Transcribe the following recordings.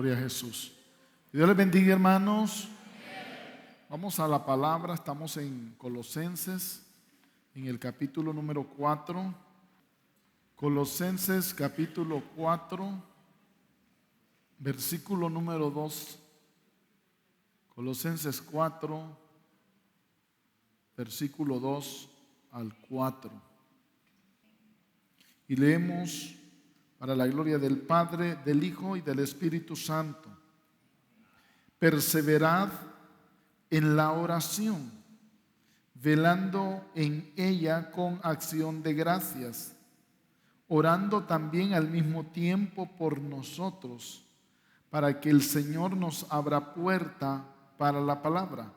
Gloria a Jesús. Dios les bendiga, hermanos. Vamos a la palabra. Estamos en Colosenses, en el capítulo número 4. Colosenses capítulo 4, versículo número 2. Colosenses 4, versículo 2 al 4. Y leemos para la gloria del Padre, del Hijo y del Espíritu Santo. Perseverad en la oración, velando en ella con acción de gracias, orando también al mismo tiempo por nosotros, para que el Señor nos abra puerta para la palabra,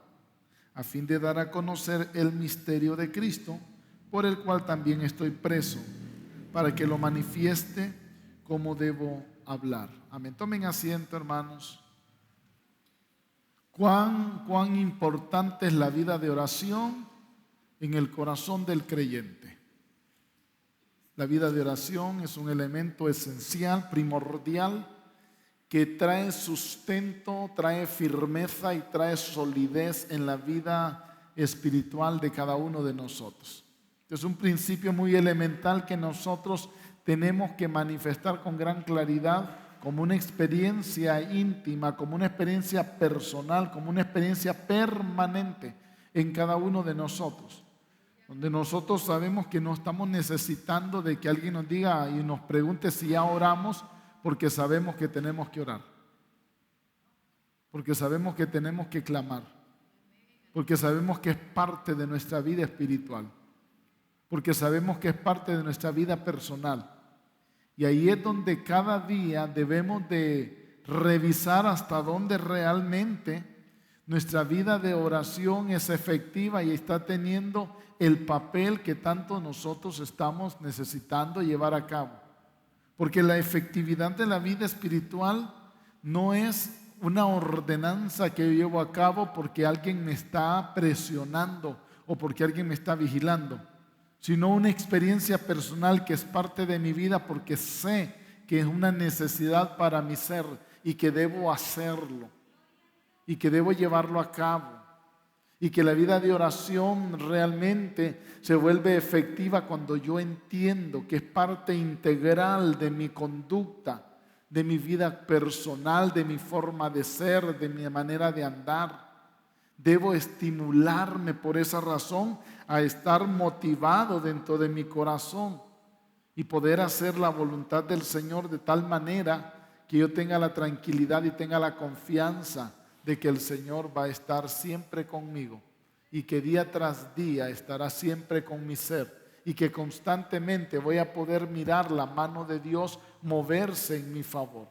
a fin de dar a conocer el misterio de Cristo, por el cual también estoy preso, para que lo manifieste como debo hablar. Amén. Tomen asiento, hermanos. Cuán importante es la vida de oración en el corazón del creyente. La vida de oración es un elemento esencial, primordial, que trae sustento, trae firmeza y trae solidez en la vida espiritual de cada uno de nosotros. Es un principio muy elemental que nosotros tenemos que manifestar con gran claridad, como una experiencia íntima, como una experiencia personal, como una experiencia permanente en cada uno de nosotros, donde nosotros sabemos que no estamos necesitando de que alguien nos diga y nos pregunte si ya oramos, porque sabemos que tenemos que orar, porque sabemos que tenemos que clamar, porque sabemos que es parte de nuestra vida espiritual, porque sabemos que es parte de nuestra vida personal. Y ahí es donde cada día debemos de revisar hasta dónde realmente nuestra vida de oración es efectiva y está teniendo el papel que tanto nosotros estamos necesitando llevar a cabo. Porque la efectividad de la vida espiritual no es una ordenanza que yo llevo a cabo porque alguien me está presionando o porque alguien me está vigilando, sino una experiencia personal que es parte de mi vida porque sé que es una necesidad para mi ser y que debo hacerlo y que debo llevarlo a cabo, y que la vida de oración realmente se vuelve efectiva cuando yo entiendo que es parte integral de mi conducta, de mi vida personal, de mi forma de ser, de mi manera de andar. Debo estimularme por esa razón a estar motivado dentro de mi corazón y poder hacer la voluntad del Señor de tal manera que yo tenga la tranquilidad y tenga la confianza de que el Señor va a estar siempre conmigo y que día tras día estará siempre con mi ser y que constantemente voy a poder mirar la mano de Dios moverse en mi favor.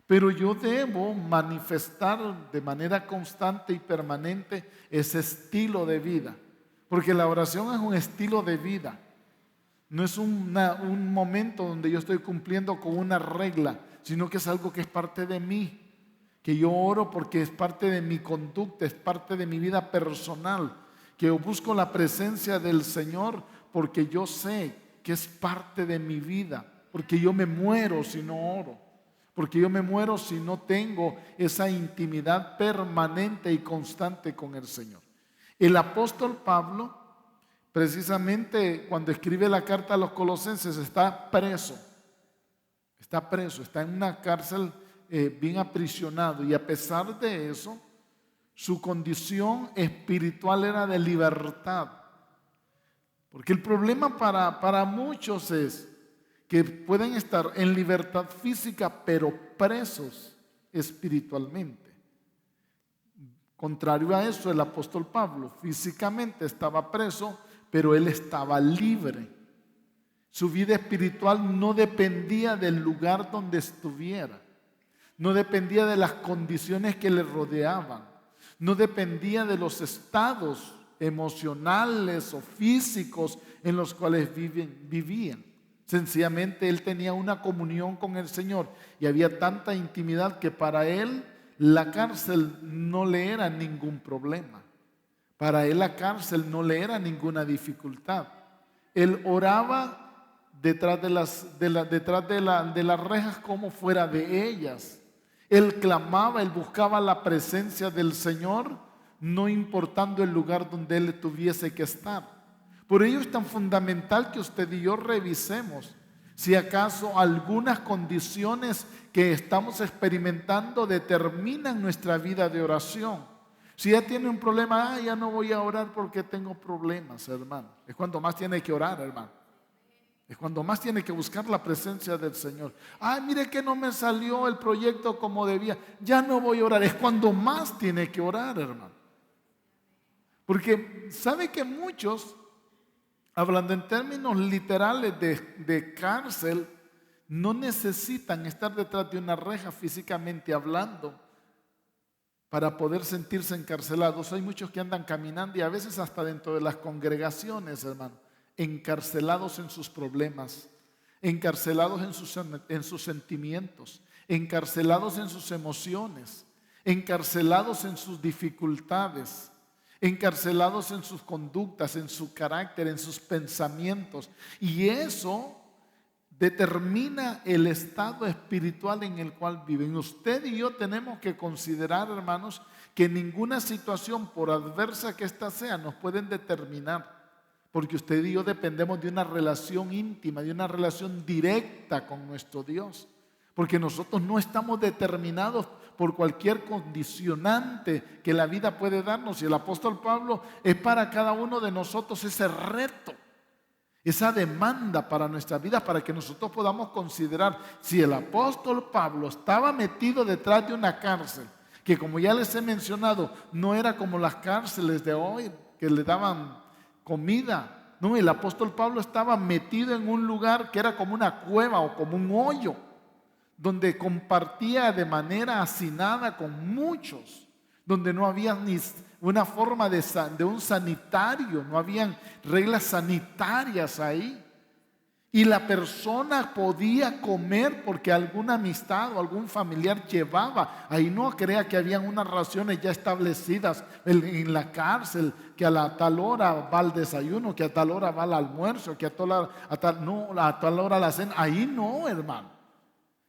Pero yo debo manifestar de manera constante y permanente ese estilo de vida, porque la oración es un estilo de vida. No es un momento donde yo estoy cumpliendo con una regla, sino que es algo que es parte de mí, que yo oro porque es parte de mi conducta, es parte de mi vida personal, que yo busco la presencia del Señor porque yo sé que es parte de mi vida, porque yo me muero si no oro, porque yo me muero si no tengo esa intimidad permanente y constante con el Señor. El apóstol Pablo, precisamente cuando escribe la carta a los Colosenses, está preso, está en una cárcel bien aprisionado, y a pesar de eso, su condición espiritual era de libertad. Porque el problema para muchos es que pueden estar en libertad física, pero presos espiritualmente. Contrario a eso, el apóstol Pablo físicamente estaba preso, pero él estaba libre. Su vida espiritual no dependía del lugar donde estuviera, no dependía de las condiciones que le rodeaban, no dependía de los estados emocionales o físicos en los cuales vivían. Sencillamente él tenía una comunión con el Señor y había tanta intimidad que para él la cárcel no le era ningún problema. Para él la cárcel no le era ninguna dificultad. Él oraba detrás de las rejas como fuera de ellas. Él clamaba, él buscaba la presencia del Señor, no importando el lugar donde él tuviese que estar. Por ello es tan fundamental que usted y yo revisemos si acaso algunas condiciones que estamos experimentando determinan nuestra vida de oración. Si ya tiene un problema, ya no voy a orar porque tengo problemas, hermano. Es cuando más tiene que orar, hermano. Es cuando más tiene que buscar la presencia del Señor. Mire que no me salió el proyecto como debía. Ya no voy a orar. Es cuando más tiene que orar, hermano. Porque sabe que muchos, hablando en términos literales de cárcel, no necesitan estar detrás de una reja físicamente hablando para poder sentirse encarcelados. Hay muchos que andan caminando y a veces hasta dentro de las congregaciones, hermano, encarcelados en sus problemas, encarcelados en sus sentimientos, encarcelados en sus emociones, encarcelados en sus dificultades, encarcelados en sus conductas, en su carácter, en sus pensamientos. Y eso determina el estado espiritual en el cual viven. Usted y yo tenemos que considerar, hermanos, que ninguna situación, por adversa que ésta sea, nos pueden determinar. Porque usted y yo dependemos de una relación íntima, de una relación directa con nuestro Dios. Porque nosotros no estamos determinados por cualquier condicionante que la vida puede darnos. Y el apóstol Pablo es para cada uno de nosotros ese reto, esa demanda para nuestra vida, para que nosotros podamos considerar si el apóstol Pablo estaba metido detrás de una cárcel, que como ya les he mencionado, no era como las cárceles de hoy, que le daban comida. No, el apóstol Pablo estaba metido en un lugar que era como una cueva o como un hoyo, donde compartía de manera hacinada con muchos, donde no había ni una forma de un sanitario, no habían reglas sanitarias ahí. Y la persona podía comer porque alguna amistad o algún familiar llevaba. Ahí no crea que habían unas raciones ya establecidas en la cárcel, que a la tal hora va al desayuno, que a tal hora va al almuerzo, que a tal hora la cena. Ahí no, hermano.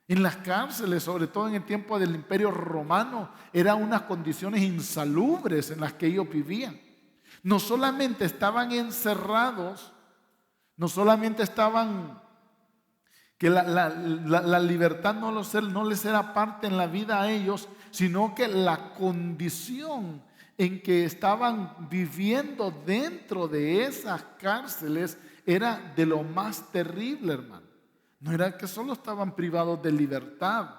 En las cárceles, sobre todo en el tiempo del Imperio Romano, eran unas condiciones insalubres en las que ellos vivían. No solamente estaban encerrados, no solamente estaban, que la libertad no les era parte en la vida a ellos, sino que la condición en que estaban viviendo dentro de esas cárceles era de lo más terrible, hermano. No era que solo estaban privados de libertad,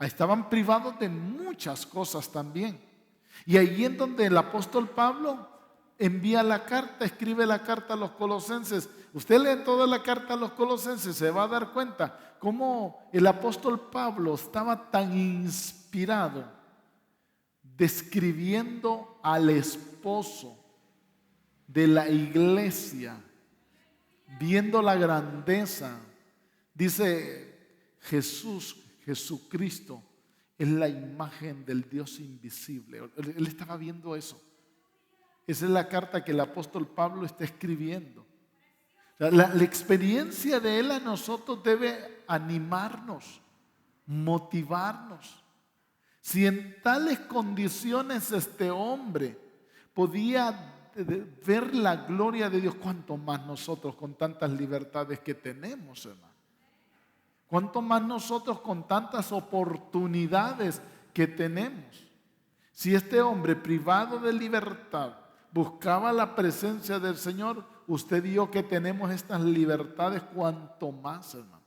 estaban privados de muchas cosas también. Y ahí en donde el apóstol Pablo envía la carta, escribe la carta a los colosenses. Usted lee toda la carta a los colosenses, se va a dar cuenta cómo el apóstol Pablo estaba tan inspirado describiendo al esposo de la iglesia, viendo la grandeza. Dice Jesucristo es la imagen del Dios invisible. Él estaba viendo eso. Esa es la carta que el apóstol Pablo está escribiendo. La experiencia de él a nosotros debe animarnos, motivarnos. Si en tales condiciones este hombre podía ver la gloria de Dios, ¿cuánto más nosotros con tantas libertades que tenemos, hermano? ¿Cuánto más nosotros con tantas oportunidades que tenemos? Si este hombre privado de libertad buscaba la presencia del Señor, usted y yo que tenemos estas libertades, cuánto más, hermano.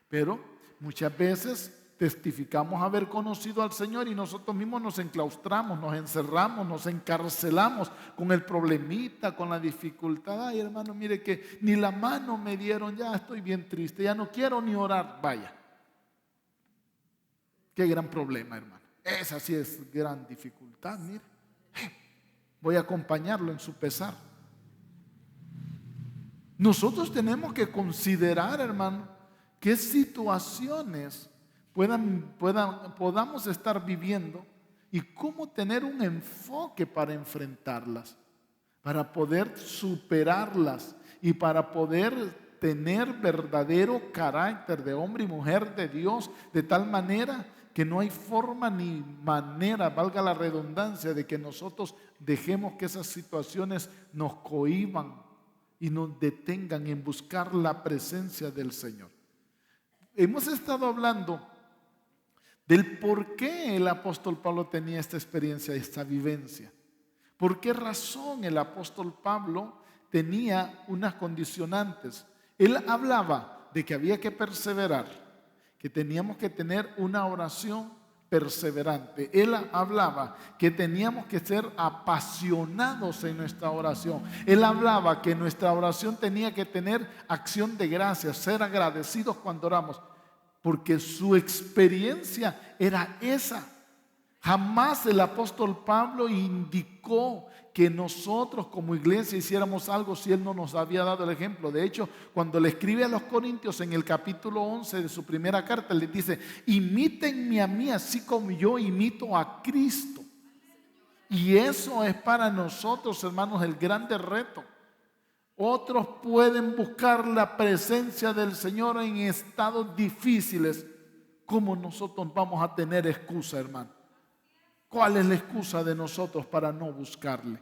Pero muchas veces testificamos haber conocido al Señor y nosotros mismos nos enclaustramos, nos encerramos, nos encarcelamos con el problemita, con la dificultad. Ay, hermano, mire que ni la mano me dieron, ya estoy bien triste, ya no quiero ni orar. Vaya, qué gran problema, hermano. Esa sí es gran dificultad, mire. Voy a acompañarlo en su pesar. Nosotros tenemos que considerar, hermano, qué situaciones podamos estar viviendo y cómo tener un enfoque para enfrentarlas, para poder superarlas y para poder tener verdadero carácter de hombre y mujer de Dios, de tal manera que no hay forma ni manera, valga la redundancia, de que nosotros dejemos que esas situaciones nos cohíban y nos detengan en buscar la presencia del Señor. Hemos estado hablando del por qué el apóstol Pablo tenía esta experiencia, esta vivencia. ¿Por qué razón el apóstol Pablo tenía unas condicionantes? Él hablaba de que había que perseverar, que teníamos que tener una oración perseverante. Él hablaba que teníamos que ser apasionados en nuestra oración. Él hablaba que nuestra oración tenía que tener acción de gracias, ser agradecidos cuando oramos, porque su experiencia era esa. Jamás el apóstol Pablo indicó que nosotros como iglesia hiciéramos algo si él no nos había dado el ejemplo. De hecho, cuando le escribe a los Corintios en el capítulo 11 de su primera carta, le dice: imítenme a mí así como yo imito a Cristo. Y eso es para nosotros, hermanos, el grande reto. Otros pueden buscar la presencia del Señor en estados difíciles. ¿Cómo nosotros vamos a tener excusa, hermano? ¿Cuál es la excusa de nosotros para no buscarle?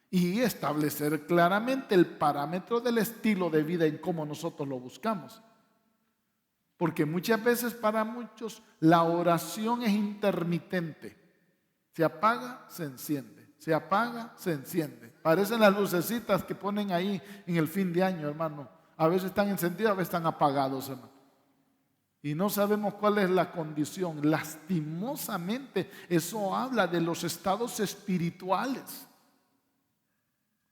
Y establecer claramente el parámetro del estilo de vida en cómo nosotros lo buscamos. Porque muchas veces para muchos la oración es intermitente. Se apaga, se enciende. Se apaga, se enciende. Parecen las lucecitas que ponen ahí en el fin de año, hermano. A veces están encendidas, a veces están apagados, hermano. Y no sabemos cuál es la condición. Lastimosamente, eso habla de los estados espirituales.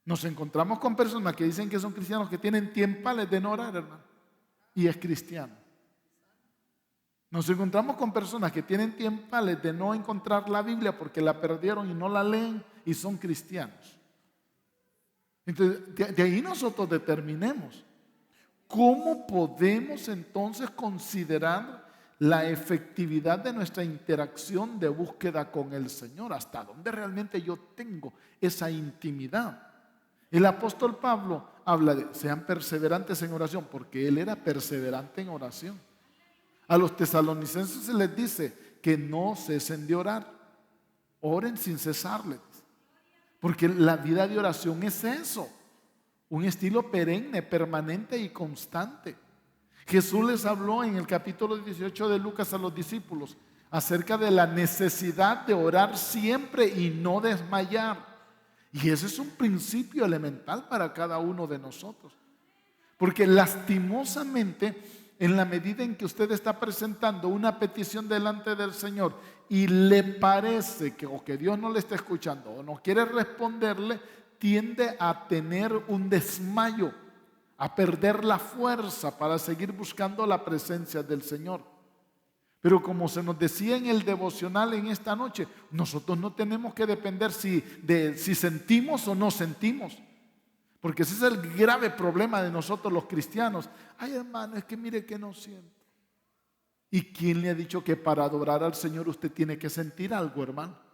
Nos encontramos con personas que dicen que son cristianos, que tienen tiempales de no orar, hermano, y es cristiano. Nos encontramos con personas que tienen tiempales de no encontrar la Biblia porque la perdieron y no la leen y son cristianos. Entonces, de ahí nosotros determinemos cómo podemos entonces considerar la efectividad de nuestra interacción de búsqueda con el Señor, hasta dónde realmente yo tengo esa intimidad. El apóstol Pablo habla de sean perseverantes en oración, porque él era perseverante en oración. A los tesalonicenses se les dice que no cesen de orar, oren sin cesarles, porque la vida de oración es eso, un estilo perenne, permanente y constante. Jesús les habló en el capítulo 18 de Lucas a los discípulos acerca de la necesidad de orar siempre y no desmayar. Y ese es un principio elemental para cada uno de nosotros. Porque lastimosamente, en la medida en que usted está presentando una petición delante del Señor y le parece que o que Dios no le está escuchando o no quiere responderle, tiende a tener un desmayo, a perder la fuerza para seguir buscando la presencia del Señor. Pero como se nos decía en el devocional en esta noche, nosotros no tenemos que depender si sentimos o no sentimos. Porque ese es el grave problema de nosotros los cristianos. Ay, hermano, es que mire que no siento. ¿Y quién le ha dicho que para adorar al Señor usted tiene que sentir algo, hermano?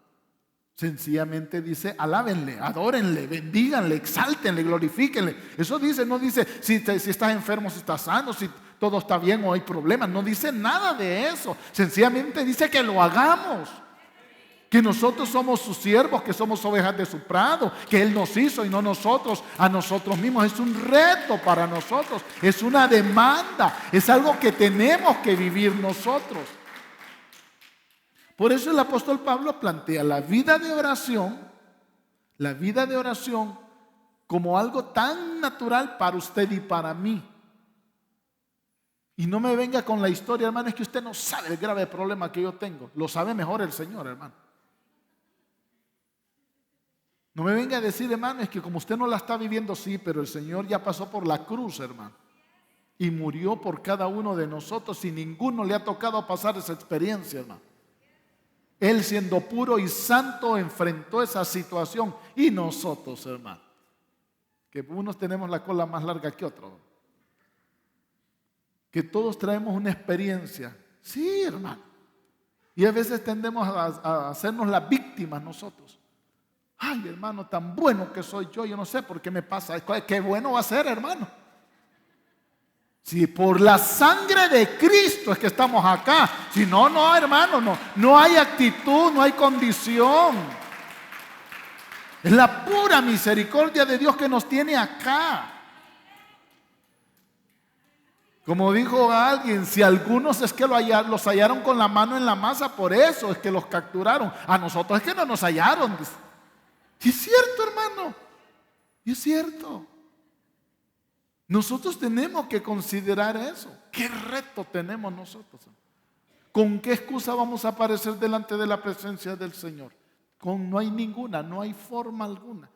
Sencillamente dice, alábenle, adórenle, bendíganle, exáltenle, glorifíquenle. Eso dice, no dice si estás enfermo, si estás sano, si todo está bien o hay problemas. No dice nada de eso. Sencillamente dice que lo hagamos. Que nosotros somos sus siervos, que somos ovejas de su prado, que Él nos hizo y no nosotros a nosotros mismos. Es un reto para nosotros, es una demanda, es algo que tenemos que vivir nosotros. Por eso el apóstol Pablo plantea la vida de oración como algo tan natural para usted y para mí. Y no me venga con la historia, hermano, es que usted no sabe el grave problema que yo tengo. Lo sabe mejor el Señor, hermano. No me venga a decir, hermano, es que como usted no la está viviendo, sí, pero el Señor ya pasó por la cruz, hermano, y murió por cada uno de nosotros y ninguno le ha tocado pasar esa experiencia, hermano. Él, siendo puro y santo, enfrentó esa situación. Y nosotros, hermano, que unos tenemos la cola más larga que otros, que todos traemos una experiencia. Sí, hermano. Y a veces tendemos a hacernos las víctimas nosotros. Ay, hermano, tan bueno que soy yo no sé por qué me pasa. Qué bueno va a ser, hermano. Si por la sangre de Cristo es que estamos acá. Si no, no, hermano, no hay actitud, no hay condición. Es la pura misericordia de Dios que nos tiene acá. Como dijo alguien, si algunos es que los hallaron con la mano en la masa, por eso es que los capturaron. A nosotros es que no nos hallaron. Y es cierto, hermano. Y es cierto. Nosotros tenemos que considerar eso. ¿Qué reto tenemos nosotros? ¿Con qué excusa vamos a aparecer delante de la presencia del Señor? No hay ninguna, no hay forma alguna.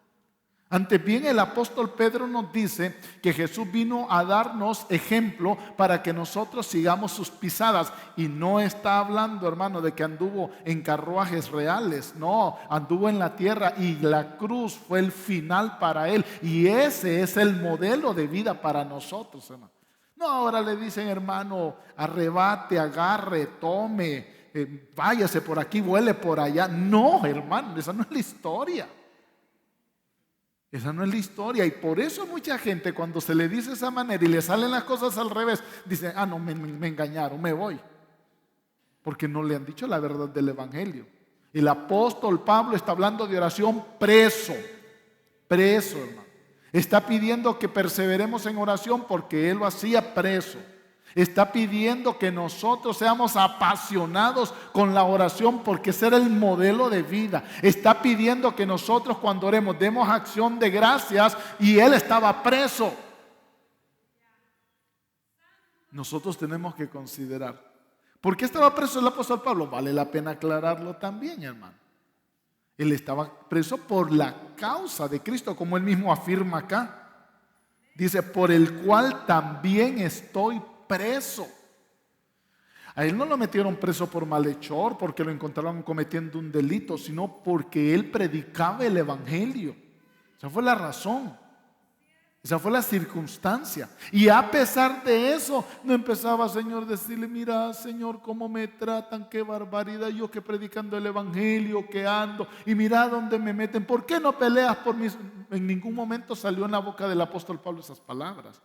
Antes bien, el apóstol Pedro nos dice que Jesús vino a darnos ejemplo para que nosotros sigamos sus pisadas. Y no está hablando, hermano, de que anduvo en carruajes reales. No, anduvo en la tierra y la cruz fue el final para él. Y ese es el modelo de vida para nosotros, hermano. No, ahora le dicen, hermano, arrebate, agarre, tome, váyase por aquí, vuele por allá. No, hermano, esa no es la historia. Esa no es la historia. Y por eso mucha gente, cuando se le dice de esa manera y le salen las cosas al revés, dice, no, me engañaron, me voy. Porque no le han dicho la verdad del evangelio. El apóstol Pablo está hablando de oración preso, hermano. Está pidiendo que perseveremos en oración porque él lo hacía preso. Está pidiendo que nosotros seamos apasionados con la oración porque ese era el modelo de vida. Está pidiendo que nosotros cuando oremos demos acción de gracias y él estaba preso. Nosotros tenemos que considerar. ¿Por qué estaba preso el apóstol Pablo? Vale la pena aclararlo también, hermano. Él estaba preso por la causa de Cristo, como él mismo afirma acá. Dice, por el cual también estoy preso. A él no lo metieron preso por malhechor, porque lo encontraron cometiendo un delito, sino porque él predicaba el evangelio. Esa fue la razón. Esa fue la circunstancia. Y a pesar de eso, no empezaba, Señor, a decirle, mira, Señor, cómo me tratan, qué barbaridad, yo que predicando el evangelio, que ando, y mira dónde me meten. ¿Por qué no peleas por mí? En ningún momento salió en la boca del apóstol Pablo esas palabras.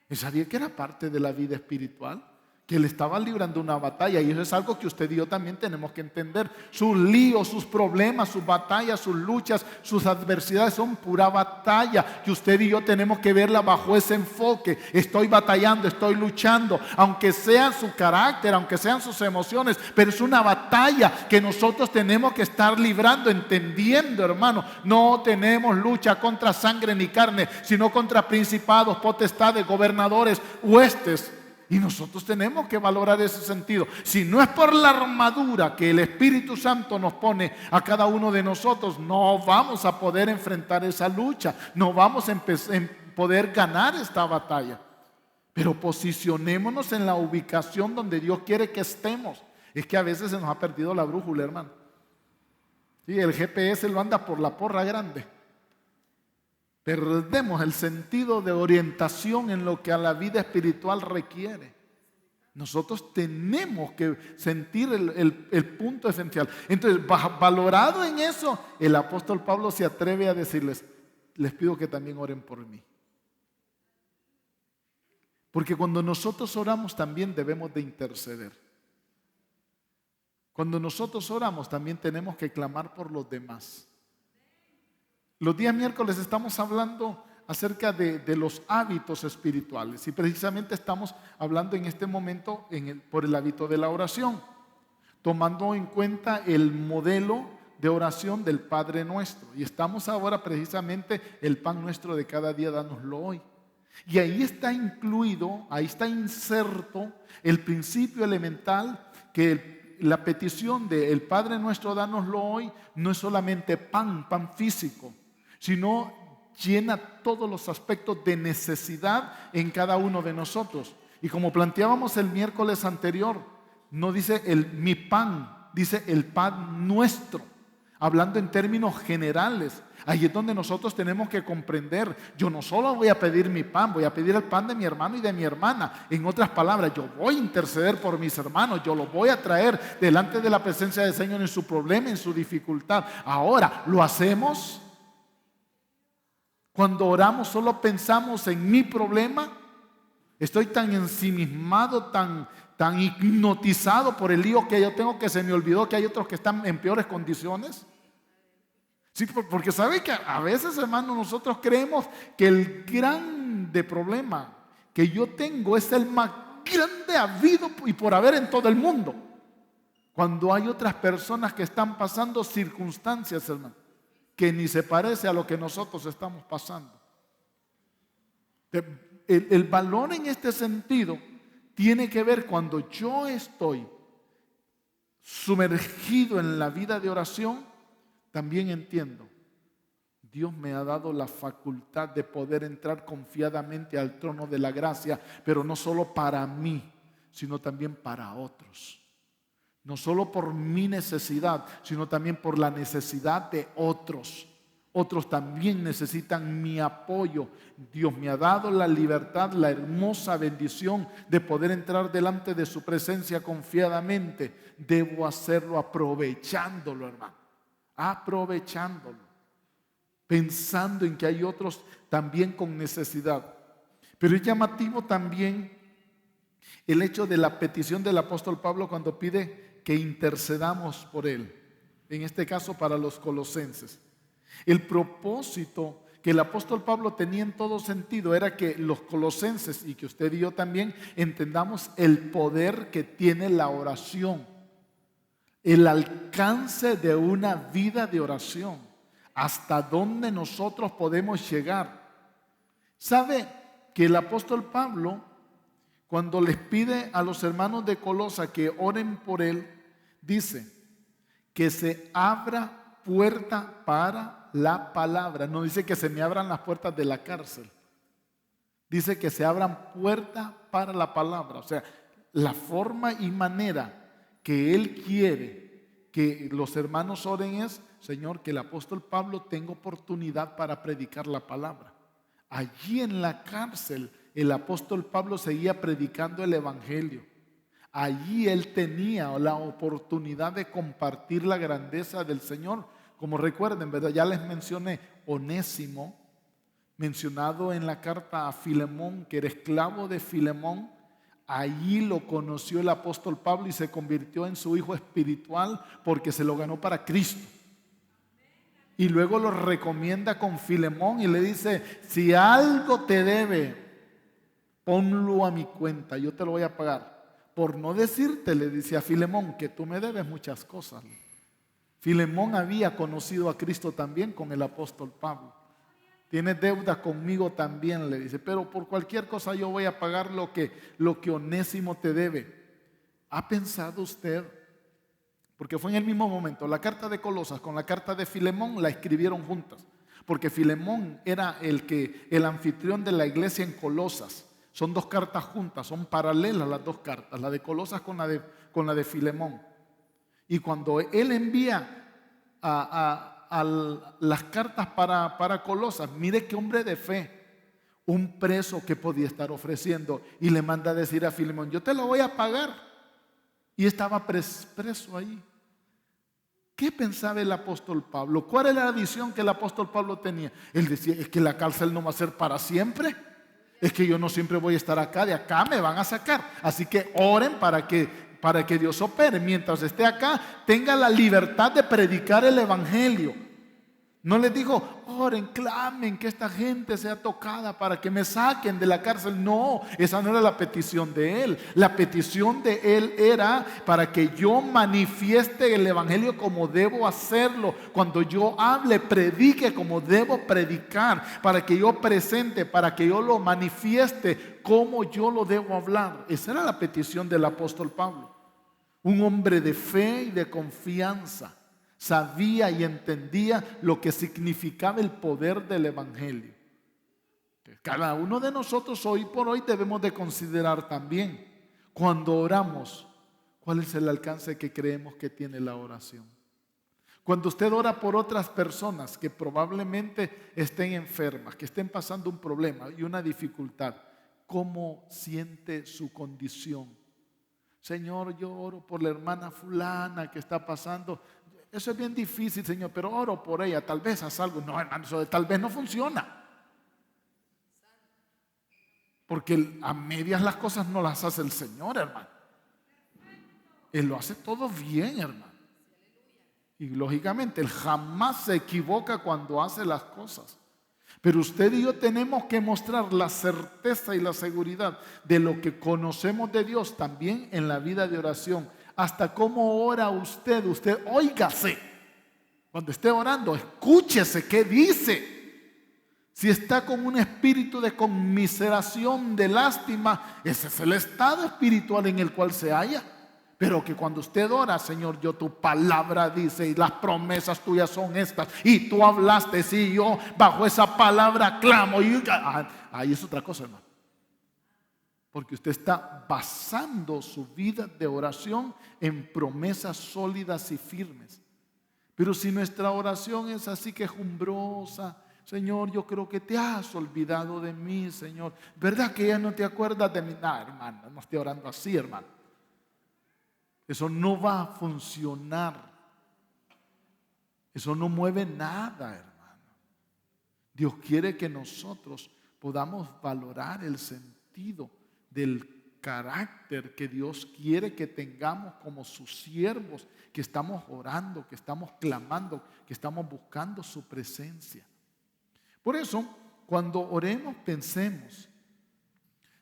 Él sabía que era parte de la vida espiritual, que él estaba librando una batalla, y eso es algo que usted y yo también tenemos que entender. Sus líos, sus problemas, sus batallas, sus luchas, sus adversidades son pura batalla, que usted y yo tenemos que verla bajo ese enfoque. Estoy batallando, estoy luchando, aunque sea su carácter, aunque sean sus emociones, pero es una batalla que nosotros tenemos que estar librando, entendiendo, hermano. No tenemos lucha contra sangre ni carne, sino contra principados, potestades, gobernadores, huestes. Y nosotros tenemos que valorar ese sentido. Si no es por la armadura que el Espíritu Santo nos pone a cada uno de nosotros, no vamos a poder enfrentar esa lucha. No vamos a poder ganar esta batalla. Pero posicionémonos en la ubicación donde Dios quiere que estemos. Es que a veces se nos ha perdido la brújula, hermano. Sí, el GPS lo anda por la porra grande. Perdemos el sentido de orientación en lo que a la vida espiritual requiere. Nosotros tenemos que sentir el punto esencial. Entonces, valorado en eso, el apóstol Pablo se atreve a decirles, les pido que también oren por mí. Porque cuando nosotros oramos también debemos de interceder. Cuando nosotros oramos también tenemos que clamar por los demás. Los días miércoles estamos hablando acerca de los hábitos espirituales y precisamente estamos hablando en este momento por el hábito de la oración, tomando en cuenta el modelo de oración del Padre Nuestro. Y estamos ahora precisamente el pan nuestro de cada día, dánoslo hoy. Y ahí está incluido, ahí está inserto el principio elemental que la petición del Padre Nuestro, dánoslo hoy, no es solamente pan físico, sino llena todos los aspectos de necesidad en cada uno de nosotros. Y como planteábamos el miércoles anterior, no dice mi pan, dice el pan nuestro, hablando en términos generales. Ahí es donde nosotros tenemos que comprender, yo no solo voy a pedir mi pan, voy a pedir el pan de mi hermano y de mi hermana. En otras palabras, yo voy a interceder por mis hermanos, yo los voy a traer delante de la presencia del Señor en su problema, en su dificultad. Ahora, ¿lo hacemos? Cuando oramos solo pensamos en mi problema, Estoy tan ensimismado, tan hipnotizado por el lío que yo tengo, que se me olvidó que hay otros que están en peores condiciones. Sí, porque sabe que a veces, hermano, nosotros creemos que el grande problema que yo tengo es el más grande habido y por haber en todo el mundo, cuando hay otras personas que están pasando circunstancias, hermano, que ni se parece a lo que nosotros estamos pasando. El valor en este sentido tiene que ver cuando yo estoy sumergido en la vida de oración. También entiendo, Dios me ha dado la facultad de poder entrar confiadamente al trono de la gracia, pero no solo para mí, sino también para otros. No solo por mi necesidad, sino también por la necesidad de otros. Otros también necesitan mi apoyo. Dios me ha dado la libertad, la hermosa bendición de poder entrar delante de su presencia confiadamente. Debo hacerlo aprovechándolo, hermano. Aprovechándolo, pensando en que hay otros también con necesidad. Pero es llamativo también el hecho de la petición del apóstol Pablo cuando pide que intercedamos por él, en este caso para los colosenses. El propósito que el apóstol Pablo tenía en todo sentido era que los colosenses, y que usted y yo también, entendamos el poder que tiene la oración, el alcance de una vida de oración, hasta dónde nosotros podemos llegar. ¿Sabe que el apóstol Pablo, cuando les pide a los hermanos de Colosa que oren por él, dice que se abra puerta para la palabra? No dice que se me abran las puertas de la cárcel, dice que se abran puertas para la palabra. O sea, la forma y manera que él quiere que los hermanos oren es: Señor, que el apóstol Pablo tenga oportunidad para predicar la palabra. Allí en la cárcel el apóstol Pablo seguía predicando el evangelio. Allí él tenía la oportunidad de compartir la grandeza del Señor. Como recuerden, ¿verdad? Ya les mencioné Onésimo, mencionado en la carta a Filemón, que era esclavo de Filemón. Allí lo conoció el apóstol Pablo y se convirtió en su hijo espiritual porque se lo ganó para Cristo. Y luego lo recomienda con Filemón y le dice: si algo te debe, ponlo a mi cuenta, yo te lo voy a pagar. Por no decirte, le dice a Filemón, que tú me debes muchas cosas. Filemón había conocido a Cristo también con el apóstol Pablo. Tienes deuda conmigo también, le dice, pero por cualquier cosa yo voy a pagar lo que Onésimo te debe. ¿Ha pensado usted? Porque fue en el mismo momento, la carta de Colosas con la carta de Filemón la escribieron juntas, porque Filemón era el anfitrión de la iglesia en Colosas. Son dos cartas juntas, son paralelas las dos cartas, la de Colosas con la de Filemón. Y cuando él envía a las cartas para Colosas, mire qué hombre de fe, un preso que podía estar ofreciendo, y le manda a decir a Filemón: yo te lo voy a pagar. Y estaba preso ahí. ¿Qué pensaba el apóstol Pablo? ¿Cuál era la visión que el apóstol Pablo tenía? Él decía: es que la cárcel no va a ser para siempre, es que yo no siempre voy a estar acá, de acá me van a sacar, así que oren para que Dios opere. Mientras esté acá, tenga la libertad de predicar el evangelio. No les dijo: oren, clamen que esta gente sea tocada para que me saquen de la cárcel. No, esa no era la petición de él. La petición de él era para que yo manifieste el evangelio como debo hacerlo. Cuando yo hable, predique como debo predicar, para que yo presente, para que yo lo manifieste como yo lo debo hablar. Esa era la petición del apóstol Pablo. Un hombre de fe y de confianza. Sabía y entendía lo que significaba el poder del evangelio. Cada uno de nosotros hoy por hoy debemos de considerar también, cuando oramos, cuál es el alcance que creemos que tiene la oración. Cuando usted ora por otras personas que probablemente estén enfermas, que estén pasando un problema y una dificultad, ¿cómo siente su condición? Señor, yo oro por la hermana fulana que está pasando. Eso es bien difícil, Señor, pero oro por ella, tal vez haz algo. No, hermano, eso de tal vez no funciona. Porque a medias las cosas no las hace el Señor, hermano. Él lo hace todo bien, hermano. Y lógicamente, Él jamás se equivoca cuando hace las cosas. Pero usted y yo tenemos que mostrar la certeza y la seguridad de lo que conocemos de Dios también en la vida de oración. Hasta cómo ora usted, óigase. Cuando esté orando, escúchese qué dice. Si está con un espíritu de conmiseración, de lástima, ese es el estado espiritual en el cual se halla. Pero que cuando usted ora, Señor, yo tu palabra dice y las promesas tuyas son estas y tú hablaste, sí, yo bajo esa palabra clamo. Ahí es otra cosa, hermano. Porque usted está basando su vida de oración en promesas sólidas y firmes. Pero si nuestra oración es así quejumbrosa, Señor, yo creo que te has olvidado de mí, Señor. ¿Verdad que ya no te acuerdas de mí? No, hermano, no estoy orando así, hermano. Eso no va a funcionar. Eso no mueve nada, hermano. Dios quiere que nosotros podamos valorar el sentido del carácter que Dios quiere que tengamos como sus siervos, que estamos orando, que estamos clamando, que estamos buscando su presencia. Por eso, cuando oremos, pensemos,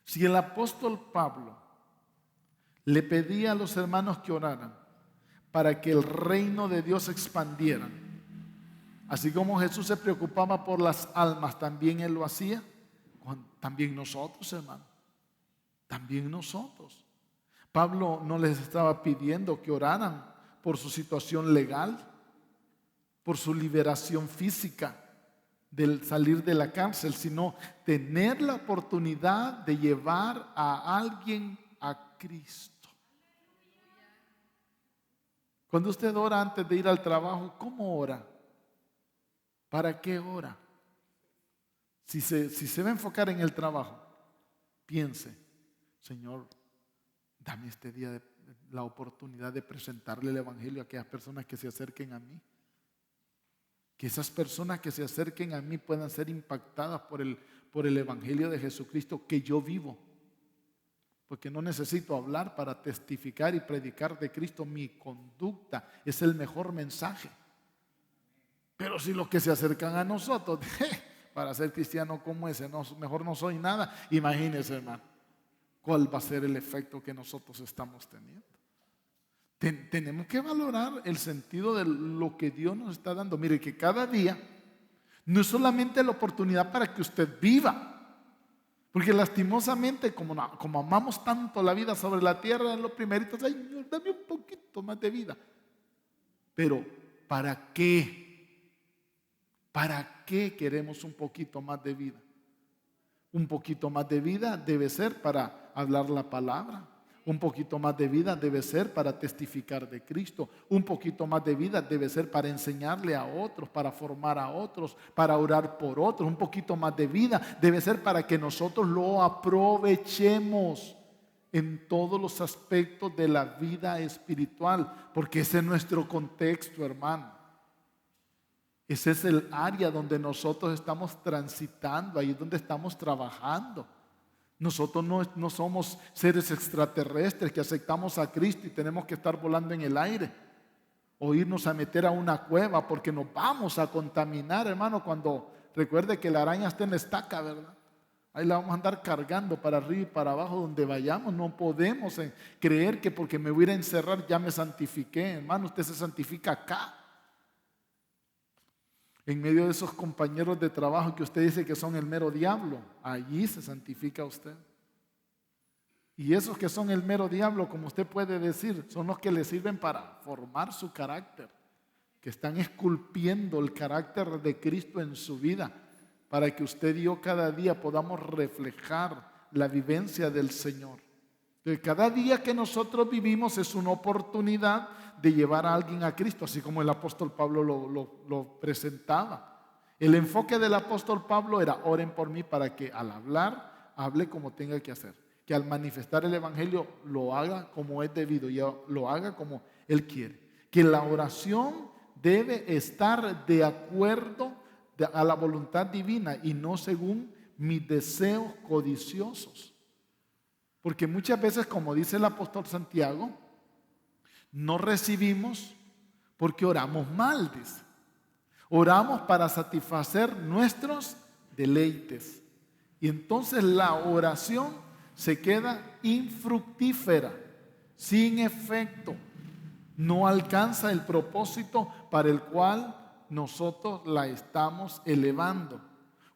si el apóstol Pablo le pedía a los hermanos que oraran para que el reino de Dios expandiera, así como Jesús se preocupaba por las almas, también Él lo hacía. También nosotros, hermano, también nosotros. Pablo no les estaba pidiendo que oraran por su situación legal, por su liberación física del salir de la cárcel, sino tener la oportunidad de llevar a alguien a Cristo. Cuando usted ora antes de ir al trabajo, ¿cómo ora? ¿Para qué ora? Si se va a enfocar en el trabajo, piense, Señor, dame este día la oportunidad de presentarle el evangelio a aquellas personas que se acerquen a mí. Que esas personas que se acerquen a mí puedan ser impactadas por el evangelio de Jesucristo que yo vivo. Porque no necesito hablar para testificar y predicar de Cristo. Mi conducta es el mejor mensaje. Pero si los que se acercan a nosotros, para ser cristiano como ese, mejor no soy nada. Imagínense, hermano, cuál va a ser el efecto que nosotros estamos teniendo. Tenemos que valorar el sentido de lo que Dios nos está dando. Mire que cada día no es solamente la oportunidad para que usted viva. Porque lastimosamente, como amamos tanto la vida sobre la tierra, en lo primerito, Señor, dame un poquito más de vida. Pero, ¿para qué? ¿Para qué queremos un poquito más de vida? Un poquito más de vida debe ser para hablar la palabra. Un poquito más de vida debe ser para testificar de Cristo. Un poquito más de vida debe ser para enseñarle a otros, para formar a otros, para orar por otros. Un poquito más de vida debe ser para que nosotros lo aprovechemos en todos los aspectos de la vida espiritual, porque ese es nuestro contexto, hermano. Ese es el área donde nosotros estamos transitando, ahí es donde estamos trabajando. Nosotros no somos seres extraterrestres que aceptamos a Cristo y tenemos que estar volando en el aire o irnos a meter a una cueva porque nos vamos a contaminar, hermano, cuando recuerde que la araña está en la estaca, ¿verdad? Ahí la vamos a andar cargando para arriba y para abajo donde vayamos. No podemos creer que porque me voy a ir a encerrar ya me santifiqué, hermano. Usted se santifica acá. En medio de esos compañeros de trabajo que usted dice que son el mero diablo, allí se santifica usted. Y esos que son el mero diablo, como usted puede decir, son los que le sirven para formar su carácter, que están esculpiendo el carácter de Cristo en su vida, para que usted y yo cada día podamos reflejar la vivencia del Señor. Entonces, cada día que nosotros vivimos es una oportunidad de llevar a alguien a Cristo, así como el apóstol Pablo lo presentaba. El enfoque del apóstol Pablo era: oren por mí para que al hablar, hable como tenga que hacer. Que al manifestar el evangelio lo haga como es debido y lo haga como Él quiere. Que la oración debe estar de acuerdo a la voluntad divina y no según mis deseos codiciosos. Porque muchas veces, como dice el apóstol Santiago, no recibimos porque oramos mal, dice. Oramos para satisfacer nuestros deleites. Y entonces la oración se queda infructífera, sin efecto. No alcanza el propósito para el cual nosotros la estamos elevando.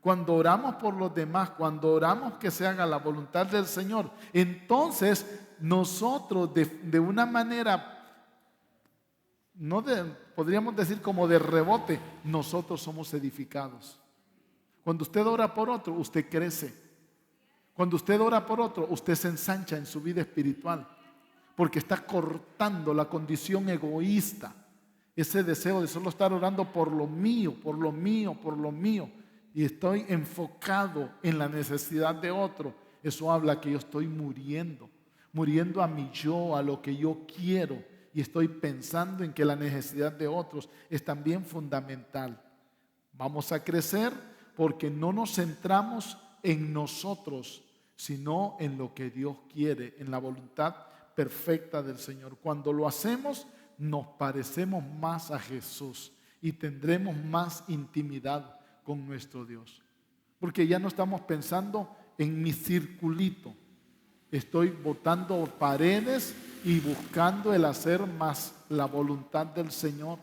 Cuando oramos por los demás, cuando oramos que se haga la voluntad del Señor, entonces nosotros de una manera, podríamos decir como de rebote, nosotros somos edificados. Cuando usted ora por otro, usted crece. Cuando usted ora por otro, usted se ensancha en su vida espiritual, porque está cortando la condición egoísta, ese deseo de solo estar orando por lo mío, por lo mío, por lo mío, y estoy enfocado en la necesidad de otro. Eso habla que yo estoy muriendo a mi yo, a lo que yo quiero, y estoy pensando en que la necesidad de otros es también fundamental. Vamos a crecer porque no nos centramos en nosotros, sino en lo que Dios quiere, en la voluntad perfecta del Señor. Cuando lo hacemos, nos parecemos más a Jesús y tendremos más intimidad con nuestro Dios. Porque ya no estamos pensando en mi circulito. Estoy botando paredes y buscando el hacer más la voluntad del Señor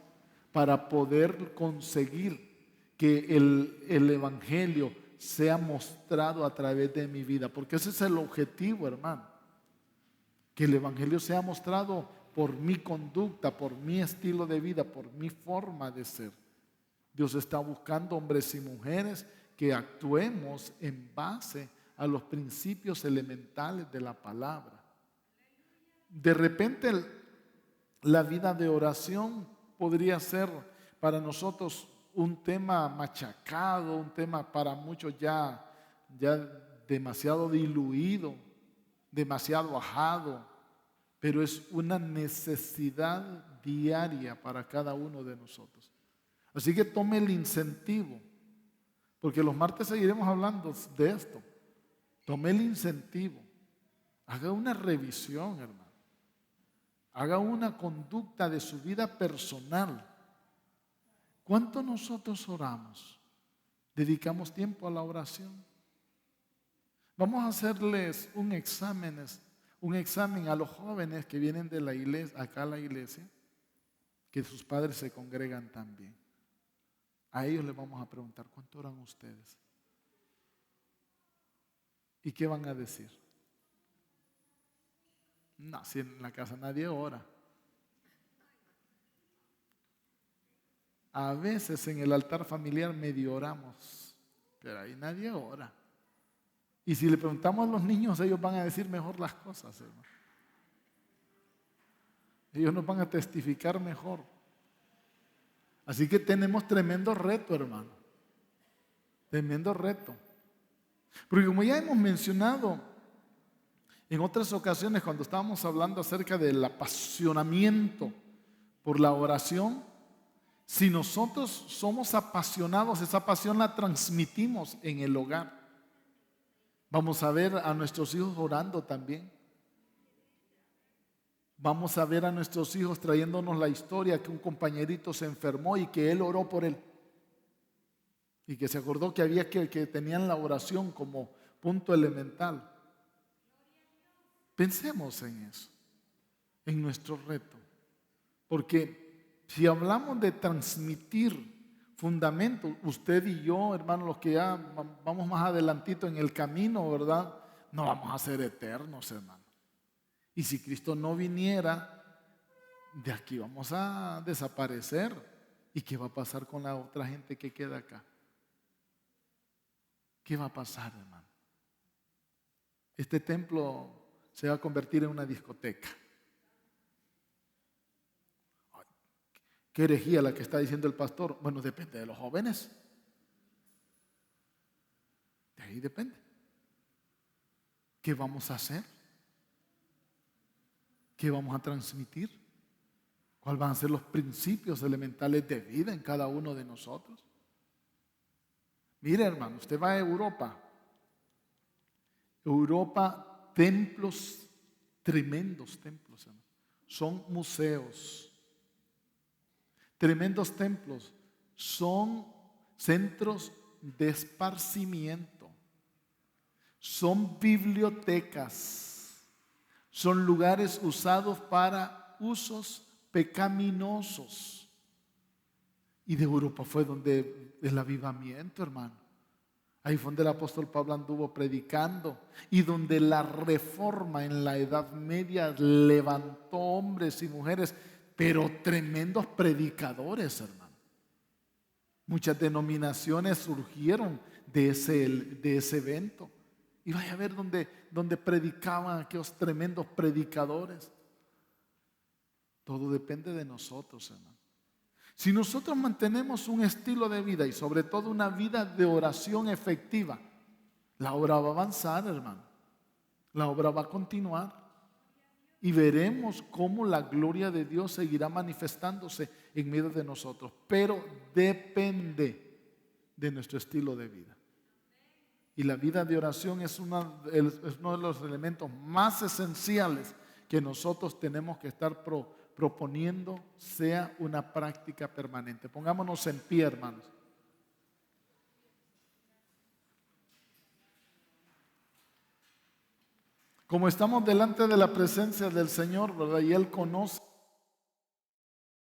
para poder conseguir que el Evangelio sea mostrado a través de mi vida. Porque ese es el objetivo, hermano. Que el Evangelio sea mostrado por mi conducta, por mi estilo de vida, por mi forma de ser. Dios está buscando hombres y mujeres que actuemos en base a los principios elementales de la palabra. De repente la vida de oración podría ser para nosotros un tema machacado, un tema para muchos ya demasiado diluido, demasiado ajado, pero es una necesidad diaria para cada uno de nosotros. Así que tome el incentivo, porque los martes seguiremos hablando de esto. Tome el incentivo, haga una revisión, hermano. Haga una conducta de su vida personal. ¿Cuánto nosotros oramos? ¿Dedicamos tiempo a la oración? Vamos a hacerles un examen a los jóvenes que vienen de la iglesia, acá a la iglesia, que sus padres se congregan también. A ellos les vamos a preguntar, ¿cuánto oran ustedes? ¿Y qué van a decir? No, si en la casa nadie ora. A veces en el altar familiar medio oramos, pero ahí nadie ora. Y si le preguntamos a los niños, ellos van a decir mejor las cosas, hermano. Ellos nos van a testificar mejor. Así que tenemos tremendo reto, hermano. Tremendo reto. Porque como ya hemos mencionado en otras ocasiones cuando estábamos hablando acerca del apasionamiento por la oración, si nosotros somos apasionados, esa pasión la transmitimos en el hogar. Vamos a ver a nuestros hijos orando también. Vamos a ver a nuestros hijos trayéndonos la historia que un compañerito se enfermó y que él oró por él. Y que se acordó que había que tenían la oración como punto elemental. Pensemos en eso, en nuestro reto. Porque si hablamos de transmitir fundamentos, usted y yo, hermanos, los que ya vamos más adelantito en el camino, ¿verdad? No vamos a ser eternos, hermano. Y si Cristo no viniera, de aquí vamos a desaparecer. ¿Y qué va a pasar con la otra gente que queda acá? ¿Qué va a pasar, hermano? Este templo se va a convertir en una discoteca. ¿Qué herejía la que está diciendo el pastor? Bueno, depende de los jóvenes. De ahí depende. ¿Qué vamos a hacer? ¿Qué vamos a transmitir? ¿Cuáles van a ser los principios elementales de vida en cada uno de nosotros? Mire, hermano, usted va a Europa Europa, templos, tremendos templos, hermano. Son museos. Tremendos templos. Son centros de esparcimiento. Son bibliotecas. Son lugares usados para usos pecaminosos. Y de Europa fue donde el avivamiento, hermano. Ahí fue donde el apóstol Pablo anduvo predicando y donde la reforma en la Edad Media levantó hombres y mujeres, pero tremendos predicadores, hermano. Muchas denominaciones surgieron de ese evento. Y vaya a ver donde predicaban aquellos tremendos predicadores. Todo depende de nosotros, hermano. Si nosotros mantenemos un estilo de vida y sobre todo una vida de oración efectiva, la obra va a avanzar, hermano. La obra va a continuar. Y veremos cómo la gloria de Dios seguirá manifestándose en medio de nosotros. Pero depende de nuestro estilo de vida. Y la vida de oración es uno de los elementos más esenciales que nosotros tenemos que estar proponiendo sea una práctica permanente. Pongámonos en pie, hermanos. Como estamos delante de la presencia del Señor, ¿verdad? Y Él conoce